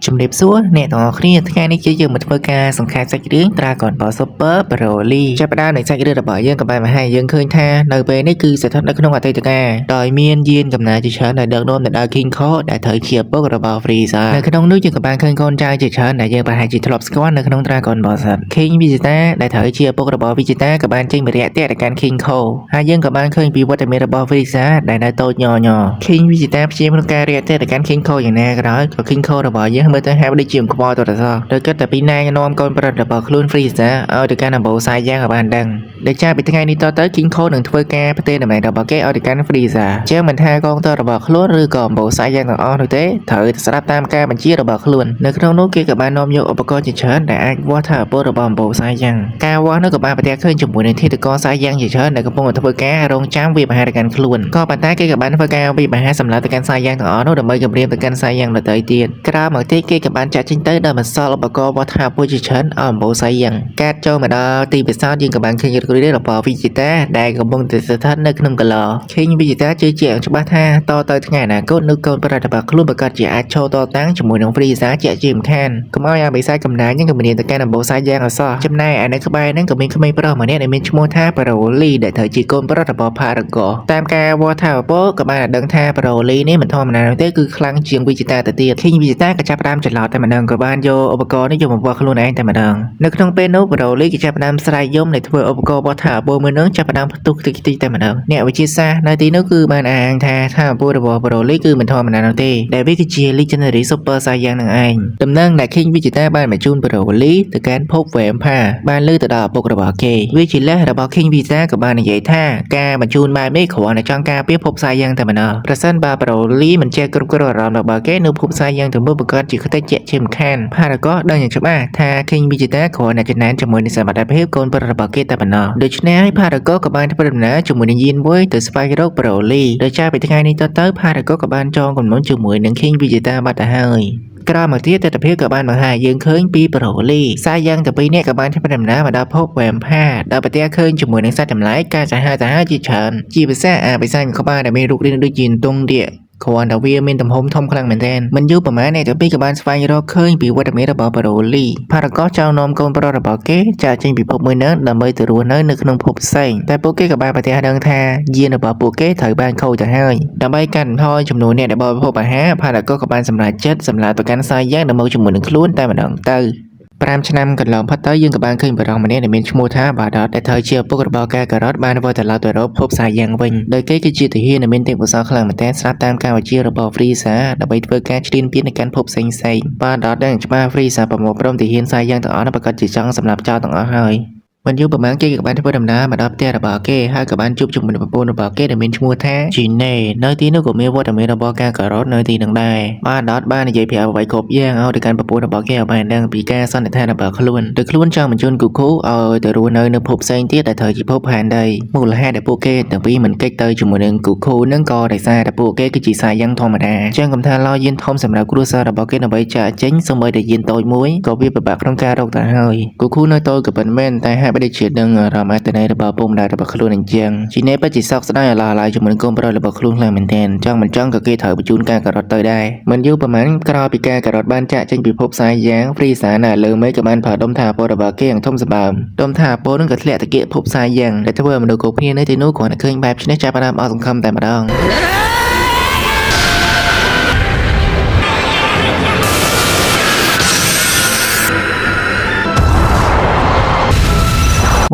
ជំរាបសួរអ្នកទាំងអស់គ្នាថ្ងៃនេះជាយើងមកធ្វើការសង្ខេបសាច់រឿង Dragon Ball Super Broly ចាប់ផ្ដើមនៃសាច់រឿងរបស់យើងក៏បានបង្ហាញយើងឃើញថានៅពេលនេះគឺស្ថិតនៅក្នុងអតីតកាលដោយមានយានកំណើតជាច្រើនដែលដឹកនាំទៅដល់ King Kong ដែលត្រូវជាឪពុករបស់ Frieza នៅក្នុងនោះយើងក៏បានឃើញកូនចៅជាច្រើនដែលយើងប្រហែលជាធ្លាប់ស្គាល់នៅក្នុង Dragon Ball Z King Vegeta ដែលត្រូវជាឪពុករបស់ Vegeta ក៏បានចេញមករយៈទៅកាន់ King Kong ហើយយើងក៏បានឃើញពីវត្តមានរបស់ Frieza ដែលនៅតូចញញ King Vegeta ព្យាយាមក្នុងការរយៈទៅកាន់ King Kong យ៉ាងណាក៏ដោយក៏ King Kong របស់យើងមើលទៅហាក់ដូចជាខ្វល់ទៅដល់សោះដោយគិតតែពីណែនាំកូនប្រុសរបស់ខ្លួន Frieza ឲ្យទៅកាន់អម្បូរសាយយ៉ាងក៏បានដឹងដែលចាពីថ្ងៃនេះតទៅ King Kong នឹងធ្វើការផ្ទេរតំណែងរបស់គេឲ្យទៅកាន់ Frieza ជាងមិនថាកងទ័ពរបស់ខ្លួនឬក៏អម្បូរសាយយ៉ាងទាំងអស់នោះទេត្រូវស្ដាប់តាមការបញ្ជារបស់ខ្លួននៅក្នុងនោះគេក៏បាននាំយកឧបករណ៍ជាច្រើនដែលអាចវាស់ថាពលរបស់អម្បូរសាយយ៉ាងការវាស់នោះក៏បានប្រទះឃើញជាមួយនឹងធាតុកោសាយយ៉ាងជាច្រើនដែលកំពុងធ្វើការរងចាំវាបហាទៅកាន់ខ្លួនក៏ប៉ុន្តែគេក៏បានធ្វើការវាបហាសម្រាប់ទៅកាន់សាយយ៉ាងទាំងអស់នោះដើម្បីគម្រាមទៅកាន់សាយយ៉ាងដទៃទៀតក្រោយមកទៀតគេក៏បានចាក់ចេញទៅដល់បន្សល់ឧបករណ៍វាស់ថាពលជាច្រើនអម្បូរសាយយ៉ាងកាត់ចូលមកដល់ទីពិសោធន៍យើងក៏បានឃើញរូបរាងរបស់ Vegeta ដែលកំពុងតែស្ថិតនៅក្នុងកឡោ King Vegeta ជឿជាក់ច្បាស់ថាតទៅថ្ងៃអនាគតនៅកូនប្រុសរបស់ខ្លួនប្រកាសជាអាចឈរតតាំងជាមួយនឹង Frieza ជាក់ជាមិនខានកុំឲ្យអាបិសាចកំណាចនឹងគម្រាមទៅកាន់អម្បូរសាយយ៉ាងអសោះចំណែកឯនៅក្បែរហ្នឹងក៏មានក្មេងប្រុសម្នាក់ដែលមានឈ្មោះថា Broly ដែលត្រូវជាកូនប្រុសរបស់ Paragon តាមការវាស់ថាពលក៏បានដឹងថា Broly នេះមិនធម្មតានោះទេគឺខ្លាំងជាង Vegeta ទៅទៀត King Vegeta ក៏ចាប់ផ្ដើមច្រឡោតតែម្ដងក៏បានយកឧបករណ៍នេះយកមកវាស់ខ្លួនឯងតែម្ដងនៅក្នុងពេលនោះ Broly ក៏ចាប់ផ្ដើមស្រែកយំនៃធ្វើឧបករណ៍វាស់ថាពលមួយនឹងចាប់ផ្ដើមផ្ទុះតិចតិចតែម្ដងអ្នកវិទ្យាសាស្ត្រនៅទីនោះគឺបានអាងថាពលរបស់ Broly គឺមិនធម្មតានោះទេដែលវាគឺជា Legendary Super Saiyan នឹងឯងដំណឹងដែល King Vegeta បានបញ្ជូន Broly ទៅកាន់ភព Vampire បានលើទៅដល់ឪពុករបស់គេវាជាលេសរបស់ King Vegeta ក៏បាននិយាយថាការបញ្ជូនបែបនេះគ្រាន់តែចង់ការពារភព Saiyan តែម្ដងប្រសិនបើ Broly មិនចេះគ្រប់គ្រងអារម្មណ៍របស់គេនៅភព Saiyan ទៅមើលប្រកាសជាខ្ទេចជាក់ជាមិនខាន Paragon ដឹងយ៉ាងច្បាស់ថា King Vegeta គ្រាន់តែចំណានជាមួយនឹងសមត្ថភាពកូនប្រុសរបស់គេតែប៉ុណ្ណោះដូច្នេះហើយ Paragon ក៏បានធ្វើដំណើរជាមួយនឹងយានមួយទៅស្វែងរក Broly ដោយចាពីថ្ងៃនេះតទៅ Paragon ក៏បានចងកំណត់ជាមួយនឹង King Vegeta បាត់ទៅហើយក្រោយមកទៀតទស្សនវិជ្ជាក៏បានបង្ហាញយើងឃើញពី Broly សាយយ៉ាងទៅពីរនាក់ក៏បានធ្វើដំណើរមកដល់ភព Vampire ដែលប្រទះឃើញជាមួយនឹងសត្វចម្លែកការសាហាវជាច្រើនជាភាសាអាបិសាចក្បាលដែលមានរូបរាងដូចជាទង់ទៀតគ្រាន់តែវាមានទំហំធំខ្លាំងមែនទែនមិនយូរប៉ុន្មានអ្នកទាំងពីរក៏បានស្វែងរកឃើញពីវត្តមានរបស់ Broly Paragon ចៅនាំកូនប្រុសរបស់គេចាក់ចេញពីភពមួយនោះដើម្បីទៅរស់នៅក្នុងភពផ្សេងតែពួកគេក៏បានប្រទះដឹងថាយានរបស់ពួកគេត្រូវបានខូចទៅហើយដើម្បីកាត់បន្ថយចំនួនអ្នកដែលបរិភោគអាហារ Paragon ក៏បានសម្រេចចិត្តសម្លាប់ប្រកាន់សាយយ៉ាងនៅមកជាមួយនឹងខ្លួនតែម្ដងទៅ5ឆ្នាំកន្លងផុតទៅយើងក៏បានឃើញបរិសម្នាក់ដែលមានឈ្មោះថា Bardock ដែលត្រូវជាឪពុករបស់កាការ៉ុតបានវិលត្រឡប់ទៅរកភពសាយយ៉ាងវិញដោយគេគឺជាទាហានដែលមានទេពកោសល្យខ្លាំងមែនទែនស្រាប់តាមការបញ្ជារបស់ Frieza ដើម្បីធ្វើការឈ្លានពាននៅកាន់ភពផ្សេងៗ Bardock ដឹងច្បាស់ Frieza ប្រមូលព្រមទាហានសាយយ៉ាងទាំងអស់នោះប្រកាសជាចង់សម្លាប់ចោលទាំងអស់ហើយមិនយូរប៉ុន្មានគេក៏បានធ្វើដំណើរមកដល់ផ្ទះរបស់គេហើយក៏បានជួបជាមួយនឹងប្រពន្ធរបស់គេដែលមានឈ្មោះថា Gine នៅទីនោះក៏មានវត្តមានរបស់កាការ៉ុតនៅទីនោះដែរBardockបាននិយាយប្រាប់អ្វីគ្រប់យ៉ាងឲ្យទៅកាន់ប្រពន្ធរបស់គេឲ្យបានដឹងពីការសន្និដ្ឋានរបស់ខ្លួនដោយខ្លួនចង់បញ្ជូន Goku ឲ្យទៅរស់នៅភពផ្សេងទៀតដែលត្រូវជាភពផែនដីមូលហេតុដែលពួកគេទាំងពីរមិនកិច្ចទៅជាមួយនឹង Goku នឹងក៏ដោយសារតែពួកគេគឺជាសាយយ៉ាងធម្មតាចឹងកំថាឡោយានធំសម្រាប់គ្រួសាររបស់គេដើម្បីចាក់ចេញសូម្បីតែយានតូចមួយក៏វាពិបាកក្នុងការរកទៅហើយ Goku នៅតូចក៏ប៉ុន្មានតែហាក់បីជានឹងអារម្មណ៍អត្តន័យរបស់ពុកម្ដាយរបស់ខ្លួនអញ្ចឹងជីណេពិតជាសោកស្ដាយអាឡោជាមួយនឹងកូនប្រុសរបស់ខ្លួនខ្លាំងមែនទែនចង់មិនចង់ក៏គេត្រូវបញ្ជូនការការ៉ុតទៅដែរមិនយូរប៉ុន្មានក្រោយពីការការ៉ុតបានចាក់ចេញពីភពសាយយ៉ាង Frieza នៅលើមេឃក៏បានប្រើដុំថាពលរបស់គេយ៉ាងធំសម្បើមដុំថាពលនឹងក៏ធ្លាក់ទៅគៀកភពសាយយ៉ាងដែលធ្វើឲ្យមនុស្សគ្រប់គ្នានៅទីនោះគ្រាន់តែឃើញបែបនេះចាប់ផ្ដើមអស់សង្ឃឹមតែម្ដង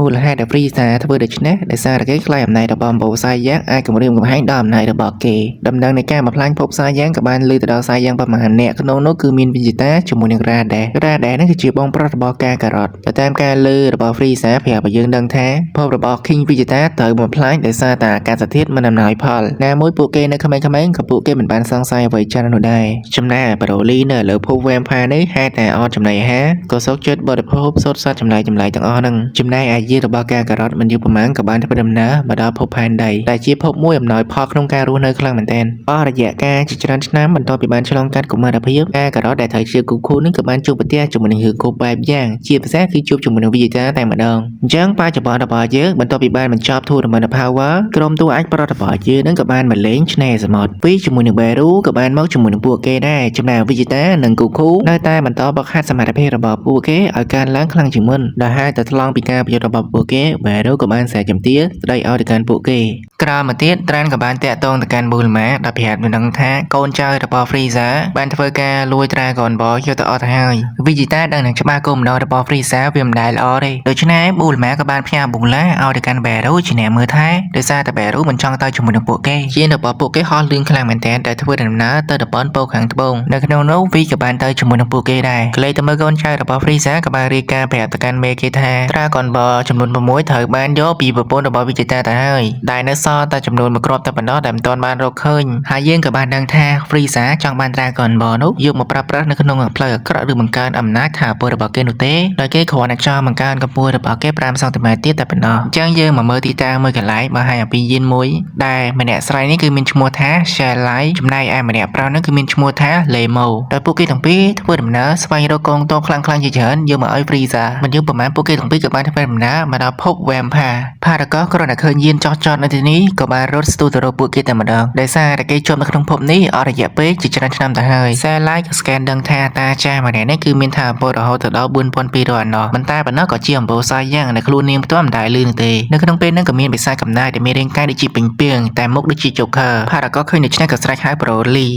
មូលហេតុដែល Frieza ធ្វើដូច្នេះដោយសារតែគេខ្លាចអំណាចរបស់អម្បូរសាយយ៉ាងអាចគំរាមកំហែងដល់អំណាចរបស់គេដំណឹងនៃការបំផ្លាញភពសាយយ៉ាងក៏បានលើទៅដល់សាយយ៉ាងប្រមាណអ្នកក្នុងនោះគឺមាន Vegeta ជាមួយនឹង Raditz នេះគឺជាបងប្រុសរបស់កាការ៉ុតទៅតាមការលើរបស់ Frieza ប្រាប់ឲ្យយើងដឹងថាភពរបស់ King Vegeta ត្រូវបំផ្លាញដោយសារតែអាកាសធាតុមិនអំណោយផលណាមួយពួកគេនៅក្មេងៗក៏ពួកគេមិនបានសង្ស័យអ្វីច្រើននោះដែរចំណែក Broly នៅលើភព Vampire នេះហេតុតែអត់ចំណីអាហារក៏សោកចិត្តបរិភោគសូត្រសត្វចម្លែកទាំងអស់ហ្នឹងចំណែកឯ យារបស់ការការ៉ុតមិនយូរប្រមាណក៏បានធ្វើដំណើរមកដល់ភពផែនដីដែលជាភពមួយអំណោយផលក្នុងការរស់នៅខ្លាំងមែនទែនអស់រយៈកាលជាច្រើនឆ្នាំបន្ទាប់ពីបានឆ្លងកាត់កុមារភាពការការ៉ុតដែលត្រូវជាគូខូនឹងក៏បានជួបប្រទះជាមួយនឹងរឿងគ្រប់បែបយ៉ាងជាពិសេសគឺជួបជាមួយនឹងវិទ្យាសាស្ត្រតែម្ដងអញ្ចឹងបច្ចុប្បន្នរបស់យើងបន្ទាប់ពីបានបញ្ចប់ Tournament Power ក្រុមតួអាចប្រតិបត្តិយើងនឹងក៏បានមកលេងឆ្នេរសមុទ្រពីជាមួយនឹង Beru ក៏បានមកជាមួយនឹងពួកគេដែរចំណែកវិទ្យាសាស្ត្រនិងគូខូនៅតែបន្តបកហាត់សមត្ថភាពរបស់ពួកគេឲ្យកើនឡើងខ្លាំងជាងមុនដែលហើយតែថ្លង់ពីការប្រយុទ្ធរបស់ពួកគេ Beru ក៏បានស្រែកចម្ទៀស្ដីឲ្យទៅកាន់ពួកគេក្រោយមកទៀតត្រានក៏បានតាក់ទងទៅកាន់ Bulma ដែលប្រាប់នឹងថាកូនចៅរបស់ Frieza បានធ្វើការលួច Dragon Ball យកទៅអស់ទៅហើយវិទ្យាសាស្ត្រដឹងនឹងច្បាស់គោលបំណងរបស់ Frieza វាមិនដែលល្អទេដូច្នេះ Bulma ក៏បានផ្ញើ Bula ឲ្យទៅកាន់ Beru ជាអ្នកមើលថែដោយសារតែ Beru មិនចង់ទៅជាមួយនឹងពួកគេជារបស់ពួកគេហោះលឿនខ្លាំងមែនទែនតែធ្វើដំណើរទៅតំបន់ពោខាងត្បូងនៅក្នុងនោះ V ក៏បានទៅជាមួយនឹងពួកគេដែរក្លេទៅមើលកូនចៅរបស់ Frieza ក៏បានរាយការណ៍ប្រាប់ទៅកាន់មេគេថា Dragon Ball ចំនួន6ត្រូវបានយកពីប្រពន្ធរបស់វិទ្យាសាស្ត្រទៅហើយដែលនៅសល់តែចំនួនមួយគ្រាប់តែប៉ុណ្ណោះដែលមិនទាន់បានរកឃើញហើយយើងក៏បានដឹងថា Frieza ចង់បាន Dragon Ball នោះយកមកប្រើប្រាស់នៅក្នុងផ្លូវអាក្រក់ឬបង្កើនអំណាចថាពលរបស់គេនោះទេដោយគេគ្រាន់តែចង់បង្កើនកម្ពស់របស់គេ5សង់ទីម៉ែត្រទៀតតែប៉ុណ្ណោះអញ្ចឹងយើងមកមើលទីតាំងមួយកន្លែងបង្ហាញអំពីយានមួយដែលម្នាក់ស្រីនេះគឺមានឈ្មោះថា Shelly ចំណែកឯម្នាក់ប្រុសនោះគឺមានឈ្មោះថា Lemo ដោយពួកគេទាំងពីរធ្វើដំណើរស្វែងរកកងទ័ពខ្លាំងៗជាច្រើនយកមកឲ្យ Frieza មិនយូរប៉ុន្មានពួកគេទាំងពីរក៏បានធ្វើដំណើរមកដល់ភព Vampire ផារកោគ្រាន់តែឃើញយានចតនៅទីនេះក៏បានរត់ស្ទុះទៅរកពួកគេតែម្ដងដោយសារតែគេជាប់នៅក្នុងភពនេះអស់រយៈពេលជាច្រើនឆ្នាំទៅហើយ Shelly ក៏ស្កេនដឹងថាតាចាស់ម្នាក់នេះគឺមានថាពលរហូតទៅដល់4200អាណោះមិនតែប៉ុណ្ណោះក៏ជាអំបូរសាយយ៉ាងនៅខ្លួននាងផ្ទាល់មិនដែលលឺនោះទេនៅក្នុងពេលហ្នឹងក៏មានបិសាចកំណាចដែលមានរាងកាយដូចជាពេញពាងតែមុខដូចជា Joker ផារកោឃើញដូច្នេះក៏ស្រែកហៅ Broly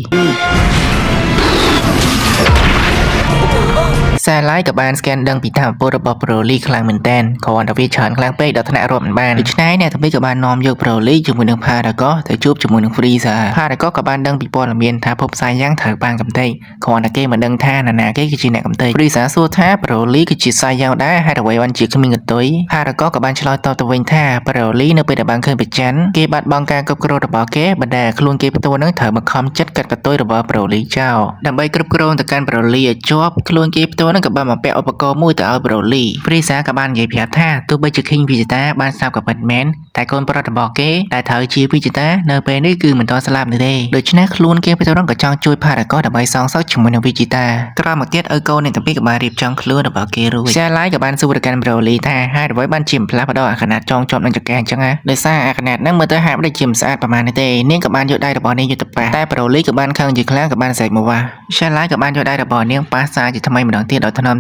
Shelly ក៏បានស្កេនដឹងពីថាមពលរបស់ Broly ខ្លាំងមែនទែនគ្រាន់តែវាច្រើនខ្លាំងពេកដល់ថ្នាក់រាប់មិនបានដូច្នេះអ្នកទាំងពីរក៏បាននាំយក Broly ជាមួយនឹង Paragon ទៅជួបជាមួយនឹង Frieza Paragon ក៏បានដឹងពីព័ត៌មានថាភពសាយយ៉ាងត្រូវបានកំទេចគ្រាន់តែគេមិនដឹងថានរណាគេគឺជាអ្នកកំទេច Frieza សួរថា Broly គឺជាសាយយ៉ាងដែរហេតុអ្វីបានជាគ្មានកន្ទុយ Paragon ក៏បានឆ្លើយតបទៅវិញថា Broly នៅពេលដែលបានឃើញប្រច័ណ្ឌគេបាត់បង់ការគ្រប់គ្រងរបស់គេបណ្ដាខ្លួនគេផ្ទាល់នឹងត្រូវមកខំចិត្តកាត់កន្ទុយរបស់ Broly ចោលដើម្បីគ្រប់គ្រងទៅកាន់ Broly ឲ្យជាប់ខ្លួនគេផ្ទាល់នឹងក៏បានបំពាក់ឧបករណ៍មួយទៅឲ្យ Broly Frieza ក៏បាននិយាយប្រាប់ថាទោះបីជា King Vegeta បានស្លាប់ក៏ពិតមែនតែកូនប្រុសរបស់គេដែលត្រូវជា Vegeta នៅពេលនេះគឺមិនទាន់ស្លាប់នោះទេដូច្នេះខ្លួនគេផ្ទាល់នឹងក៏ចង់ជួយ Paragon ដើម្បីសងសឹកជាមួយនឹង Vegeta ក្រោយមកទៀតឲ្យកូនអ្នកទាំងពីរក៏បានរៀបចំខ្លួនរបស់គេរួច Shelly ក៏បានសួរទៅកាន់ Broly ថាហេតុអ្វីបានជាផ្លាស់ប្ដូរអាខណៈចងជាប់នឹងចង្កេះអញ្ចឹងណាដោយសារអាខណៈហ្នឹងមើលទៅហាក់ដូចជាមិនស្អាតប្រហែលនេះទេនាងក៏បានយកដៃរបស់នាងយកទៅប៉ះតែ Broly ក៏បានខឹងជាខ្លាំងក៏បានស្រែកមកវ៉ា Shelly ក៏បានយកដៃរបស់នាងប៉ះសារជាថ្មីម្ដងទៀតដោយថ្នម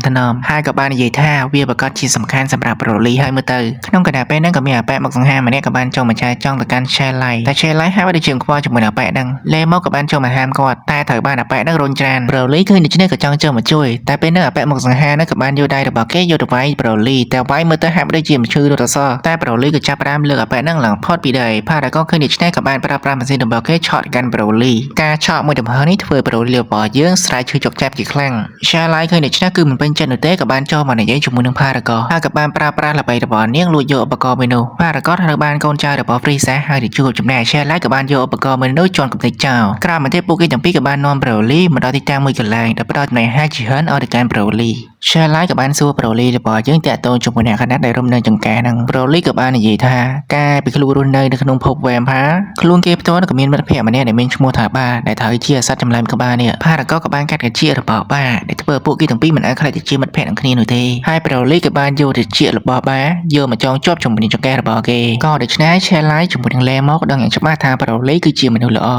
ហើយក៏បាននិយាយថាវាប្រកាសជាសំខាន់សម្រាប់ Broly ហើយមើលទៅក្នុងគណៈពេលហ្នឹងក៏មានអាប៉ែមកសង្ហាម្នាក់ក៏បានចូលមកចែកចង់ទៅកាន់ Shelly តែ Shelly ហាក់ដូចជាខ្វល់ជាមួយនឹងអាប៉ែហ្នឹងលេមកក៏បានចូលមកហាមគាត់តែត្រូវបានអាប៉ែហ្នឹងរុញច្រាន Broly ឃើញដូច្នេះក៏ចង់ចូលមកជួយតែពេលហ្នឹងអាប៉ែមកសង្ហាហ្នឹងក៏បានយកដៃរបស់គេយកទៅវាយ Broly តែវាយមើលទៅហាក់ដូចជាមិនឈឺរត់អសតែ Broly ក៏ចាប់ផ្ដើមលើកអាប៉ែហ្នឹងឡើងផុតពីដី Paragon ឃើញដូច្នេះក៏បានប្រើប្រាស់ម៉ាស៊ីនរបស់គេឆក់កាន់ Broly ការឆក់មួយដំណើរនេះធ្វើ Broly របស់យើងស្រែកឈឺចុកចាប់ជាខ្លាំង Shelly ឃើញដូច្នេះគឺមិនពេញចិត្តនោះទេក៏បានចូលមកនិយាយជាមួយនឹង Paragon ហើយក៏បានប្រើប្រាស់ល្បីរបស់នាងលួចយកឧបករណ៍មួយនោះ Paragon ត្រូវបានកូនចៅរបស់ Frieza ហើយទៅជួបចំណែក Shelly ក៏បានយកឧបករណ៍មួយនោះជន់កំទេចចោលក្រោយមកទៀតពួកគេទាំងពីរក៏បាននាំ Broly មកដល់ទីតាំងមួយកន្លែងដែលផ្ដល់ចំណែក Hachihan ឲ្យទៅកាន់ Broly Shelly ក៏បានសួរ Broly របស់យើងតាក់ទងជាមួយនឹងខណៈដែលរំនៅចង្កេះហ្នឹង Broly ក៏បាននិយាយថាការពីខ្លួនរស់នៅក្នុងភព Vampire ខ្លួនគេផ្ទាល់ក៏មានមិត្តភក្តិម្នាក់ដែលមានឈ្មោះថាបាដែលត្រូវជាសត្វចម្លែកក្បាលនេះ Paragon ក៏បានកាត់កាជារបស់បាដែលធ្វើពួកគេទាំងពីរមិនអាចខ្លាចទៅជាមិត្តភក្តិនឹងគ្នានោះទេហើយ Broly ក៏បានយកទៅជារបស់បាយកមកចងជាប់ជាមួយនឹងចង្កេះរបស់គេក៏ដូច្នេះ Shelly ជាមួយនឹង Lemo ក៏ដឹងយ៉ាងច្បាស់ថា Broly គឺជាមនុស្សល្អ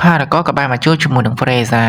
Paragon ក៏បានមកជួបជាមួយនឹង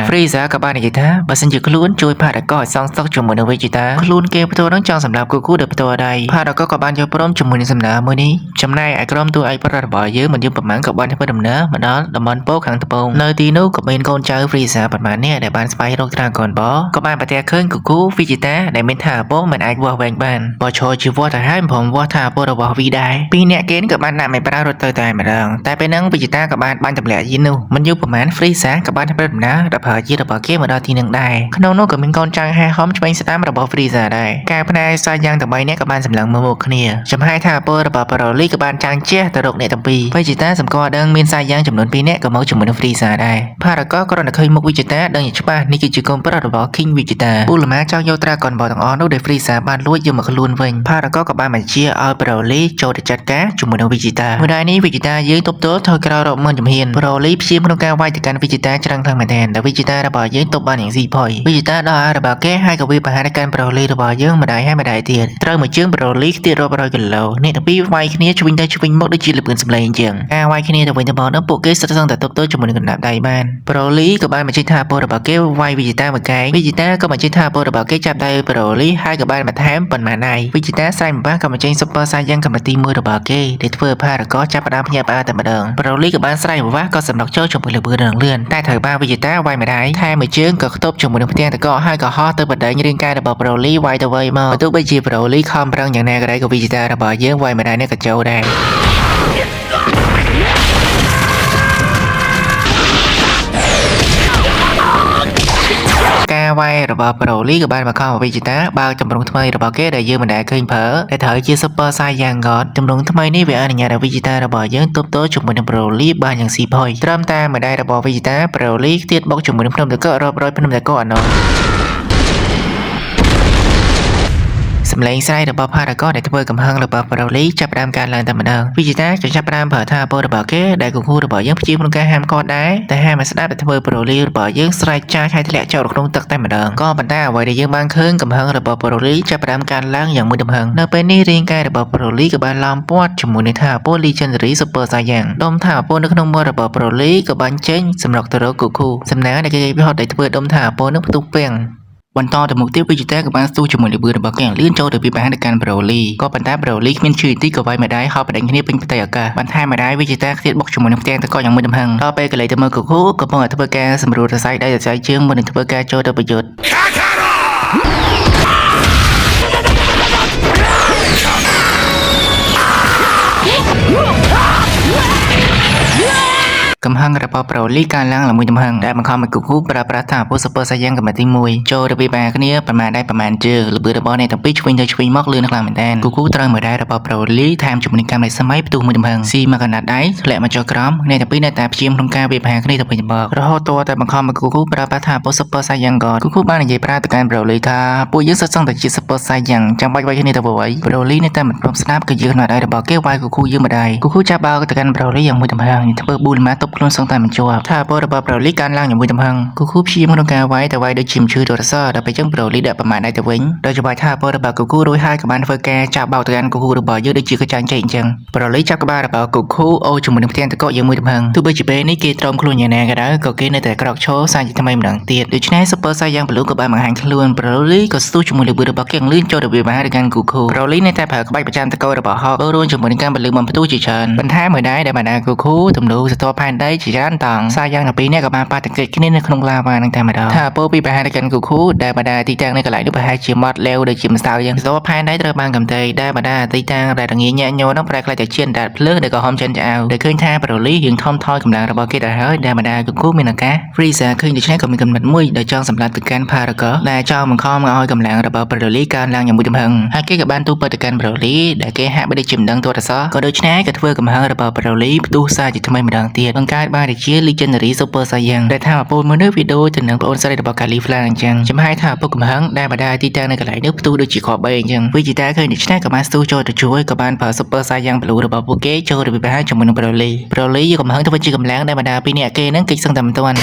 Frieza ក៏បាននិយាយថាបើសិនជាខ្លួនជួយ Paragon ឲ្យសងសឹកជាមួយនឹង Vegeta ខ្លួនគេផ្ទាល់នឹងចង់សម្រាប់គូគូដោយផ្ទាល់ដៃ Paragon ក៏បានយល់ព្រមជាមួយនឹងសំណើមួយនេះចំណែកឯក្រុមតួឯកប្រុសរបស់យើងមិនយូរប៉ុន្មានក៏បានធ្វើដំណើរមកដល់តំបន់ពោខាងត្បូងនៅទីនោះក៏មានកូនចៅ Frieza ប៉ុន្មាននាក់ដែលបានស្វែងរក Dragon Ball ក៏បានប្រទះឃើញគូគូ Vegeta ដែលមានថាពងមិនអាចវាស់វែងបានបើឈរជាវត្តទៅហើយព្រមវាស់ថាពងរបស់ V ដែរពីរនាក់គេក៏បានដាក់មេប្រារត់ទៅតែម្ដងតែពេលហ្នឹង Vegeta ក៏បានបាញ់ទម្លាក់យាននោះមិនយូរ ប្រមាណ Frieza ក៏បានធ្វើដំណើរដល់ប្រើជារបស់គេមកដល់ទីនឹងដែរក្នុងនោះក៏មានកូនចៅហាហមឆ្វេងស្ដាំរបស់ Frieza ដែរការផ្នែកសាយ៉ាងទាំង3នាក់ក៏បានសម្លឹងមកគ្នាចំហាយថាពលរបស់ Broly ក៏បានចាំងជះទៅរកអ្នកទាំងពីរ Vegeta សម្គាល់ដឹងមានសាយ៉ាងចំនួន2នាក់ក៏មកជាមួយនឹង Frieza ដែរ Paragon គ្រាន់តែឃើញមុខ Vegeta ដឹងយ៉ាងច្បាស់នេះគឺជាកូនប្រុសរបស់ King Vegeta ពូលម៉ាចង់យក Dragon Ball ទាំងអស់នោះដែល Frieza បានលួចយកមកខ្លួនវិញ Paragon ក៏បានបញ្ជាឲ្យ Broly ចូលទៅចាត់ការជាមួយនឹង Vegeta ម្ដាយនេះ Vegeta យើងទប់ទល់ថយក្រោយរាប់ម៉ឺនជំហាន Broly ព្យាយាមក្នុងការវាយទៅកាន់ Vegeta ច្រើនខ្លាំងមែនទែនតែ Vegeta របស់យើងទប់បានយ៉ាងស៊ីផុយ Vegeta ដល់អារបស់គេហើយក៏វាប្រហារទៅកាន់ Broly របស់យើងម្ដាយហើយម្ដាយទៀតត្រូវមួយជើង Broly ទៀតរាប់រយគីឡូអ្នកទាំងពីរវាយគ្នាឆ្វេងទៅឆ្វេងមកដូចជាលឿនសម្លេងអញ្ចឹងការវាយគ្នាទៅវិញទៅមកនោះពួកគេសិតសឹងតែទប់ទល់ជាមួយនឹងកណ្ដាប់ដៃបាន Broly ក៏បានបញ្ជាក់ថាពលរបស់គេវាយ Vegeta មួយកែង Vegeta ក៏បញ្ជាក់ថាពលរបស់គេចាប់ដៃ Broly ហើយក៏បានបន្ថែមប៉ុន្មានដៃ Vegeta ស្រែកបំផាស់ក៏បញ្ចេញ Super Saiyan កម្រិតទី1របស់គេដែលធ្វើឲ្យ Paragon ចាប់ផ្ដើមភ្ញាក់ផ្អើលតែម្ដង Broly ក៏បានស្រែកបំផាស់ក៏សម្លុកចូលជាមួយលើលឿនតែត្រូវបាន Vegeta វាយម្ដាយថែមមួយជើងក៏ខ្ទប់ជាមួយនឹងផ្ទាំងតកហើយក៏ហោះទៅបដិញរាងកាយរបស់ Broly វាយទៅវាយមកបើទោះបីជា Broly ខំប្រឹងយ៉ាងណាក៏ដោយក៏ Vegeta របស់យើងវាយម្ដាយនេះក៏ចូលដែរការវាយរបស់ Broly ក៏បានបង្ខំឲ្យ Vegeta បើកទម្រង់ថ្មីរបស់គេដែលយើងមិនដែលឃើញប្រើដែលត្រូវជា Super Saiyan God ទម្រង់ថ្មីនេះវាអនុញ្ញាតឲ្យ Vegeta របស់យើងទប់ទល់ជាមួយនឹង Broly បានយ៉ាងស៊ីផុយត្រឹមតែម្ដាយរបស់ Vegeta Broly ទៀតបុកជាមួយនឹងភ្នំតករាប់រយភ្នំតកអានោះសម្លេងស្រែករបស់ Paragon ដែលធ្វើកំហឹងរបស់ Broly ចាប់ផ្ដើមការឡើងតែម្ដង Vegeta ក៏ចាប់ផ្ដើមប្រើថាពលរបស់គេដែលគូរបស់យើងព្យាយាមក្នុងការហាមឃាត់ដែរតែហាមមិនស្ដាប់ដែលធ្វើ Broly របស់យើងស្រែកចាស់ហើយធ្លាក់ចូលក្នុងទឹកតែម្ដងក៏ប៉ុន្តែអ្វីដែលយើងបានឃើញកំហឹងរបស់ Broly ចាប់ផ្ដើមការឡើងយ៉ាងមួយដំហឹងនៅពេលនេះរាងកាយរបស់ Broly ក៏បានឡោមព័ទ្ធជាមួយនឹងថាពល Legendary Super Saiyan ដុំថាពលនៅក្នុងមាត់របស់ Broly ក៏បានចេញសម្រុកទៅរក Goku សំណាងដែលគេពិហត់ដែលធ្វើដុំថាពលនឹងផ្ទុះពេងបន្តទៅមុខទៀត Vegeta ក៏បានស្ទុះជាមួយលឿនរបស់គេលឿនចូលទៅពីបរិយាកាសកាន់ Broly ក៏ប៉ុន្តែ Broly គ្មានជឿទីក៏វាយម្ដាយហោះបដិញគ្នាពេញផ្ទៃអាកាសបន្ថែមម្ដាយ Vegeta ទៀតបុកជាមួយនឹងផ្ទាំងតកយ៉ាងមួយដំហឹងដល់ពេលកន្លែងទៅមើល Goku កំពុងតែធ្វើការសម្រួលរស័យដៃរស័យជើងមុននឹងធ្វើការចូលទៅប្រយុទ្ធកំហឹងរបស់ Broly កើនឡើងឡើងមួយចំហឹងដែលបង្ខំឲ្យ Goku ប្រើប្រាស់ថាពុ Super Saiyan កម្រិតទី1ចូលរបៀបបែរគ្នាប្រមាណដែរប្រមាណជើងលបឿនរបស់អ្នកទាំងពីរឆ្វេងទៅឆ្វេងមកលឿនខ្លាំងមែនទែន Goku ត្រូវមើលដែររបស់ Broly ថែមជាមួយនឹងកម្មនៃសម័យផ្ទុះមួយចំហឹងស៊ីមកកណ្ដាត់ដៃធ្លាក់មកចុះក្រោមអ្នកទាំងពីរនៅតែព្យាយាមក្នុងការវាយប្រហារគ្នាទៅវិញទៅមករហូតទាល់តែបង្ខំឲ្យ Goku ប្រើប្រាស់ថាពុ Super Saiyan God Goku បាននិយាយប្រាប់ទៅកាន់ Broly ថាពួកយើងសុទ្ធសឹងតែជា Super Saiyan ចាំបាច់វាយគ្នាទៅវិញ Broly នៅតែមិនព្រមស្ដាប់ក៏យើងនៅដៃរបស់គេវាយ Goku យើងម្ដាយ Goku ចាប់បោកទៅកាន់ Broly យ៉ាងមួយចំហឹងធ្វើប៊ូលម៉ាទប់ខ្លួនសឹងតែមិនជាប់ថាពលរបស់ Broly កើនឡើងយ៉ាងមួយចំហឹង Goku ព្យាយាមក្នុងការវាយតែវាយដូចជាមិនឈឺទរសដល់ពេលចឹង Broly ដាក់ប្រមាណដៃទៅវិញដោយច្បាស់ថាពលរបស់ Goku រួចហើយក៏បានធ្វើការចាប់បោកទៅកាន់ Goku របស់យើងដូចជាកញ្ចាញ់ចេកអញ្ចឹង Broly ចាប់ក្បាលរបស់ Goku អូជាមួយនឹងផ្ទាំងតកយ៉ាងមួយចំហឹងទោះបីជាពេលនេះគេទ្រាំខ្លួនយ៉ាងណាក៏ដោយក៏គេនៅតែក្រោកឈរសាជាថ្មីម្ដងទៀតដូច្នេះ Super Saiyan Blue ក៏បានបង្ហាញខ្លួន Broly ក៏ស្ទុះជាមួយលបឿនរបស់គេលឿនចូលទៅវាយទៅកាន់ Goku Broly នៅតែប្រើក្បាច់ប្រចាំតករបស់ Hulk រួមជាមួយនឹងការបន្លឺបំផ្ទុះជាច្រើនបន្ថែមមួយដែរដែលបាន Goku ទម្លូសតផែនដីជាច្រើនតង់Saiyanទាំងពីរនាក់ក៏បានប៉ះទង្គិចគ្នានៅក្នុងឡាវ៉ានឹងតែម្ដងថាពលពីប្រហែលទៅកាន់ Goku ដែលបណ្ដាទីតាំងនៅកន្លែងនោះប្រហែលជាមាត់លាវដូចជាម្សៅយ៉ាងសតផែនដីត្រូវបានកំទេដែលបណ្ដាទីតាំងដែលរងាញាក់ញ័រនោះប្រែក្លាយទៅជាអណ្ដាតភ្លើងដែលក៏ហមចិនឆ្អៅដែលឃើញថា Broly រៀងថមថយកម្លាំងរបស់គេទៅហើយដែលបណ្ដា Goku មានឱកាស Frieza ឃើញដូច្នេះក៏មានកំណត់មួយដែលចង់សម្លាប់ទៅកាន់ Paragon ដែលចង់បង្ខំឲ្យកម្លាំងរបស់ Broly កើនឡើងយ៉ាងមួយចំហឹងហើយគេក៏បានទូទៅកាន់ Broly ដែលគេហាក់បីដូចជាមិនដឹងទាត់អសោះក៏ដូច្នេះក៏ធ្វើកំហឹងរបស់ Broly ផ្ទុះសារជាថ្មីម្ដងទៀតបង្កើតបានជា Legendary Super Saiyan ដែលថាពលមួយនេះវីដេអូទៅនឹងប្អូនស្រីរបស់ Caulifla អញ្ចឹងចំហាយថាពុកកំហឹងដែលបណ្ដាទីតាំងនៅកន្លែងនេះផ្ទុះដូចជាខបអញ្ចឹង Vegeta ឃើញដូច្នេះក៏បានស្ទុះចូលទៅជួយក៏បានប្រើ Super Saiyan Blue របស់ពួកគេចូលទៅប្រហារជាមួយនឹង Broly យកកំហឹងទៅវិញជាកម្លាំងដែលបណ្ដាពីរនាក់គេនឹងគេចសឹងតែមិនទាន់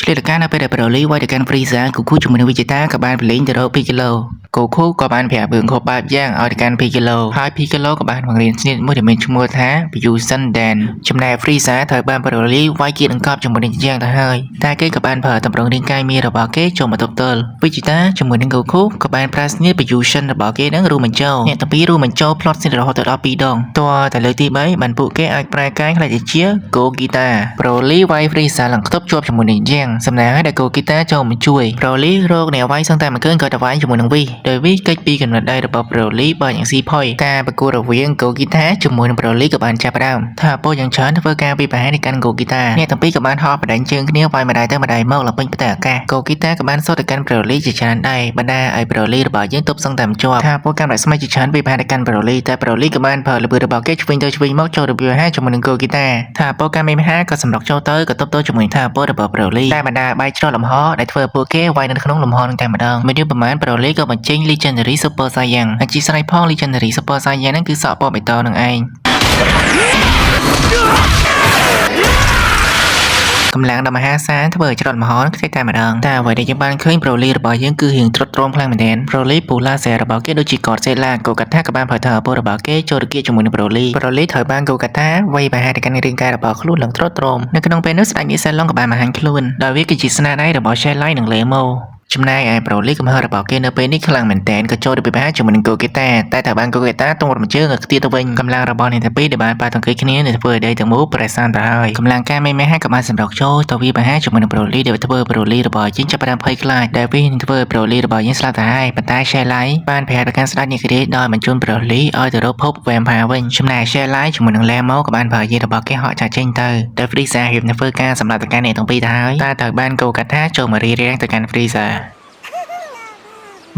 ឆ្លៀតការនៅពេលដែល Broly វាយទៅកាន់ Frieza Goku ជាមួយនឹង Vegeta ក៏បានប្រឡែងទៅរក Piccolo Goku ក៏បានប្រាប់រឿងខុសបែបយ៉ាងឲ្យទៅកាន់ Piccolo ហើយ Piccolo ក៏បានបង្រៀនស្នេហ៍មួយដែលមានឈ្មោះថា Fusion Dance ចំណែក Frieza ត្រូវបាន Broly វាយគៀតអង្កប់ជាមួយនឹងយ៉ាងទៅហើយតែគេក៏បានប្រើតម្រង់រាងកាយមារបស់គេចូលមកទប់ទល់ Vegeta ជាមួយនឹង Goku ក៏បានប្រើស្នេហ៍ Fusion របស់គេនឹងរួមបញ្ចូលអ្នកទាំងពីររួមបញ្ចូល plot ស្នេហ៍រហូតដល់2ដងតើតែលើកទី3បានពួកគេអាចប្រែកាយខ្លាចជា Gogeta Broly វាយ Frieza ឡើងខ្ទប់ជាប់ជាមួយនឹងយ៉ាង ងសំណាងឲ្យដែលគូគីតាចូលមកជួយប្រូលីរកអ្នកវាយសឹងតែមិនឃើញក៏ទៅវាយជាមួយនឹងវីដោយវីកិច្ចពីកំណត់ដៃរបស់ប្រូលីបើយ៉ាងស៊ីផុយការប្រកួតរវាងគូគីតាជាមួយនឹងប្រូលីក៏បានចាប់ផ្ដើមថាពលយ៉ាងច្រើនធ្វើការពីប្រហែលនៃកាន់គូគីតាអ្នកទាំងពីរក៏បានហោះបដិញ្ញជើងគ្នាវាយម្ដាយទៅម្ដាយមកឡើងពេញផ្ទៃអាកាសគូគីតាក៏បានសូត្រទៅកាន់ប្រូលីជាច្រើនដែរបណ្ដាឲ្យប្រូលីរបស់យើងទប់សឹងតែមិនជាប់ថាពលកម្មរស្មីជាច្រើនពីប្រហែលនៃកាន់ប្រូលីតែប្រូលីក៏បានប្រើល្បឿនរបស់គេឆ្វេងទៅឆ្វេងមកចូលរបៀបហាជាមួយនឹងគូគីតាថាពលកម្មមេមហាក៏សម្រុកចូលទៅក៏ទប់ទល់ជាមួយថាពលរបស់ប្រូលីតែបណ្ដាបាយច្រោះលំហដែលធ្វើពួកគេវាយនៅក្នុងលំហនឹងតែម្ដងមានរឿងប្រមាណប្រូលីក៏បញ្ចេញ Legendary Super Saiyan ហើយជាស្រ័យផង Legendary Super Saiyan ហ្នឹងគឺសក់ពណ៌បៃតងនឹងឯងកម្លាំងដ៏មហាសាលធ្វើឲ្យច្រត់មហោខ្ទេចតែម្ដងតែអ្វីដែលយើងបានឃើញប្រូលីរបស់យើងគឺរៀងត្រុតត្រោមខ្លាំងមែនទែនប្រូលីពូឡាសេរបស់គេដូចជាកតសេឡាកូកាថាក៏បានប្រើថាពលរបស់គេចូលរគាជាមួយនឹងប្រូលីត្រូវបានកូកាថាវាយប្រហារទៅកាន់រាងកាយរបស់ខ្លួនឡើងត្រុតត្រោមនៅក្នុងពេលនោះស្ដេចនាយសេឡុងក៏បានបង្ហាញខ្លួនដោយវាគឺជាស្នាដៃរបស់ Shelley និង Lemoចំណែកឯប្រូលីកំហឹងរបស់គេនៅពេលនេះខ្លាំងមែនទែនក៏ចូលទៅពិបាកជាមួយនឹងគូកេតាតែត្រូវបានកូកេតាទងរំជើងឲ្យខ្ទាតទៅវិញកម្លាំងរបស់អ្នកទាំងពីរដែលបានប៉ះទង្គិចគ្នានឹងធ្វើឲ្យដីទាំងមូលប្រេសានទៅហើយកម្លាំងការមេហាក៏បានសម្រុកចូលទៅវាប្រហារជាមួយនឹងប្រូលីដែលធ្វើប្រូលីរបស់យើងចាប់ផ្ដើមភ័យខ្លាចដែលវានឹងធ្វើឲ្យប្រូលីរបស់យើងស្លាប់ទៅហើយប៉ុន្តែ Shelley បានប្រែប្រកាន់ស្ដេចនាគរាជដោយបញ្ជូនប្រូលីឲ្យទៅរកភព Vampire វិញចំណែក Shelley ជាមួយនឹង Lemo ក៏បានប្រើយានរបស់គេហក់ចាក់ចេញទៅតែ Frieza រៀបនឹងធ្វើការសម្រាប់ទៅកាន់អ្នកទាំងពីរទៅហើយតែត្រូវបានកូកាថាចូលមករៀបរៀងទៅកាន់ Frieza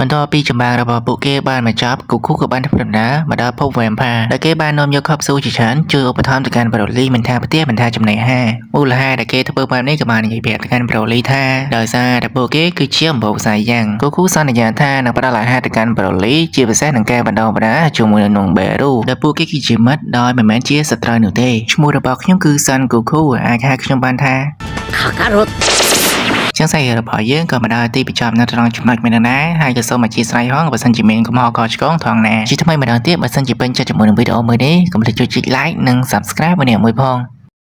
បន្ទាប់ពីចម្បាំងរបស់ពួកគេបានមកចប់គូក៏បានធ្វើដំណើរមកដល់ភព Vampire ដែលគេបាននាំយកខបស៊ូជាច្រើនជួយឧបត្ថម្ភទៅកាន់ប្រូលីមិនថាប្រទេសមិនថាចំណីអាហារមូលហេតុដែលគេធ្វើបែបនេះក៏បាននិយាយប្រាប់ទៅកាន់ប្រូលីថាដោយសារតែពួកគេគឺជាអំបូរផ្សាយយ៉ាងគូសន្យាថានឹងផ្ដល់អាហារទៅកាន់ប្រូលីជាពិសេសនឹងការបណ្ដុះបណ្ដាលជាមួយនឹង Beru ដែលពួកគេគឺជាមិត្តដោយមិនមែនជាសត្រូវនោះទេឈ្មោះរបស់ខ្ញុំគឺ Son Goku អាចហៅខ្ញុំបានថា Kakarotចឹងសាច់របស់យើងក៏មកដល់ទីបញ្ចប់នៅត្រង់ចំណុចនេះដែរហើយក៏សូមអធិស្ឋានផងបើសិនជាមានកំហុសក៏ឆ្គងថងណាជាថ្មីម្ដងទៀតបើសិនជាពេញចិត្តជាមួយនឹងវីដេអូមួយនេះកុំភ្លេចជួយចុច like និង subscribe ម្នាក់មួយផង